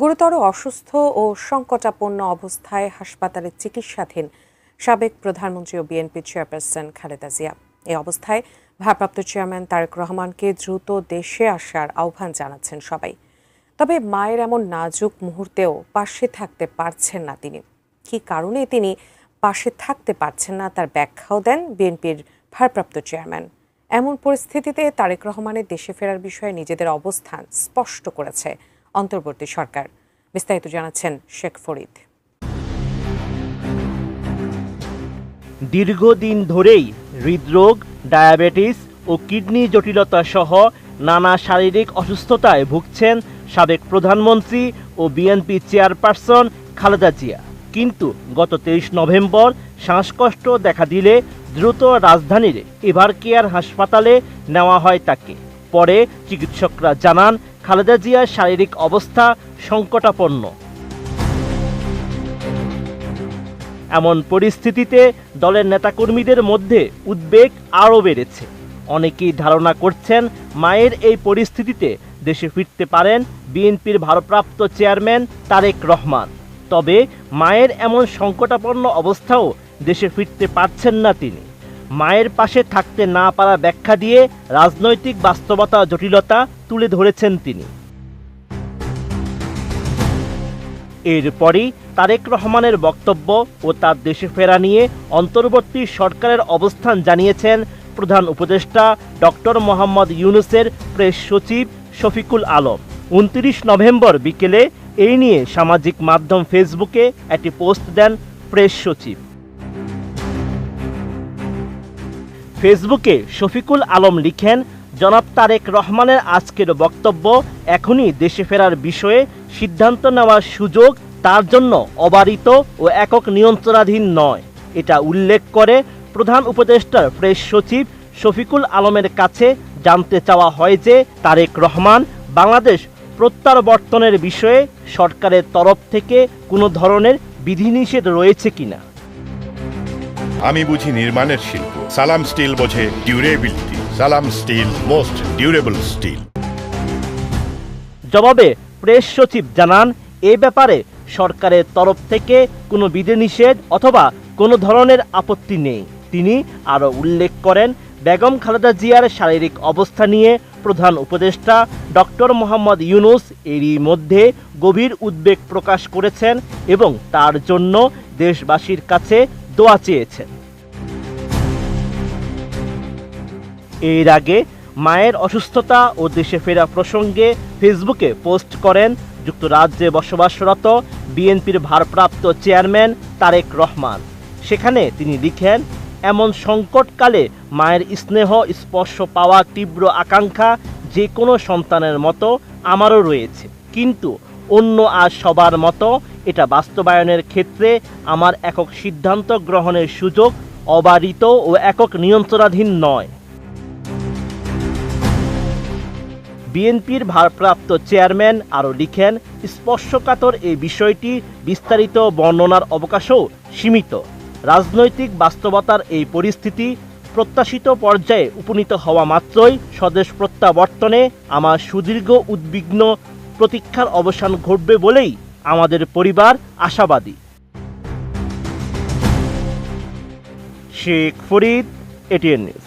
গুরুতর অসুস্থ ও সংকটাপন্ন অবস্থায় হাসপাতালে চিকিৎসাধীন সাবেক প্রধানমন্ত্রী ও বিএনপি চেয়ারপারসন খালেদা জিয়া। এই অবস্থায় ভারপ্রাপ্ত চেয়ারম্যান তারেক রহমানকে দ্রুত দেশে আসার আহ্বান জানাচ্ছেন সবাই। তবে মায়ের এমন নাজুক মুহূর্তেও পাশে থাকতে পারছেন না তিনি। কী কারণে তিনি পাশে থাকতে পারছেন না তার ব্যাখ্যাও দেন বিএনপির ভারপ্রাপ্ত চেয়ারম্যান। এমন পরিস্থিতিতে তারেক রহমানের দেশে ফেরার বিষয়ে নিজেদের অবস্থান স্পষ্ট করেছে অন্তর্বর্তী সরকার। বিস্তারিত জানাচ্ছেন শেখ ফরিদ। দীর্ঘদিন ধরেই হৃদরোগ, ডায়াবেটিস ও কিডনি জটিলতা সহ নানা শারীরিক অসুস্থতায় ভুগছেন সাবেক প্রধানমন্ত্রী ও বিএনপি চেয়ারপারসন খালেদা জিয়া। কিন্তু গত 23 নভেম্বর শ্বাসকষ্ট দেখা দিলে দ্রুত রাজধানীর এভারকেয়ার হাসপাতালে নেওয়া হয় তাকে। পরে চিকিৎসকরা জানান খালেদা জিয়ার শারীরিক অবস্থা সংকটাপন্ন। এমন পরিস্থিতিতে দলের নেতাকর্মীদের মধ্যে উদ্বেগ আরও বেড়েছে। অনেকেই ধারণা করছেন মায়ের এই পরিস্থিতিতে দেশে ফিরতে পারেন বিএনপির ভারপ্রাপ্ত চেয়ারম্যান তারেক রহমান। তবে মায়ের এমন সংকটাপন্ন অবস্থাও দেশে ফিরতে পারছেন না তিনি। মায়ের পাশে থাকতে না পারা ব্যাখ্যা দিয়ে রাজনৈতিক বাস্তবতা জটিলতা তুলে ধরেছেন তিনি। এরপরই তারেক রহমানের বক্তব্য ও তার দেশে ফেরা নিয়ে অন্তর্বর্তী সরকারের অবস্থান জানিয়েছেন প্রধান উপদেষ্টা ডক্টর মোহাম্মদ ইউনূসের প্রেস সচিব শফিকুল আলম। 29 নভেম্বর বিকেলে এই নিয়ে সামাজিক মাধ্যম ফেসবুকে একটি পোস্ট দেন প্রেস সচিব। ফেসবুকে শফিকুল আলম লিখেন, জনাব তারেক রহমানের আজকের বক্তব্য এখনই দেশে ফেরার বিষয়ে সিদ্ধান্ত নেওয়ার সুযোগ তার জন্য অবারিত ও একক নিয়ন্ত্রণাধীন নয়। এটা উল্লেখ করে প্রধান উপদেষ্টার প্রেস সচিব শফিকুল আলমের কাছে জানতে চাওয়া হয় যে তারেক রহমান বাংলাদেশ প্রত্যাবর্তনের বিষয়ে সরকারের তরফ থেকে কোনো ধরনের বিধিনিষেধ রয়েছে কিনা। আমি বুঝি নির্মাণের শিল্প, সালাম স্টিল বোঝে ডিউরেবিলিটি। সালাম স্টিল, মোস্ট ডিউরেবল স্টিল। জবাবে প্রেস সচিব জানান, এ ব্যাপারে সরকারের তরফ থেকে কোনো বিধিনিষেধ অথবা কোনো ধরনের আপত্তি নেই। তিনি আরও উল্লেখ করেন, বেগম খালেদা জিয়ার শারীরিক অবস্থা নিয়ে প্রধান উপদেষ্টা ডক্টর মোহাম্মদ ইউনূস এরই মধ্যে গভীর উদ্বেগ প্রকাশ করেছেন এবং তার জন্য দেশবাসীর কাছে দোয়া চেয়েছেন। এর আগে মায়ের অসুস্থতা ও দেশে ফেরা প্রসঙ্গে ফেসবুকে পোস্ট করেন যুক্তরাজ্যে বসবাসরত বিএনপির ভারপ্রাপ্ত চেয়ারম্যান তারেক রহমান। সেখানে তিনি লিখেন, এমন সংকটকালে মায়ের স্নেহ স্পর্শ পাওয়া তীব্র আকাঙ্ক্ষা যে কোনো সন্তানের মতো আমারও রয়েছে, কিন্তু অন্য আর সবার মতো এটা বাস্তবায়নের ক্ষেত্রে আমার একক সিদ্ধান্ত গ্রহণের সুযোগ অবারিত ও একক নিয়ন্ত্রণাধীন নয়। বিএনপির ভারপ্রাপ্ত চেয়ারম্যান আরও লিখেন, স্পর্শকাতর এই বিষয়টি বিস্তারিত বর্ণনার অবকাশও সীমিত। রাজনৈতিক বাস্তবতার এই পরিস্থিতি প্রত্যাশিত পর্যায়ে উপনীত হওয়া মাত্রই স্বদেশ প্রত্যাবর্তনে আমার সুদীর্ঘ উদ্বিগ্ন প্রতীক্ষার অবসান ঘটবে বলেই আমাদের পরিবার আশাবাদী। Sheikh Farid, ATN news.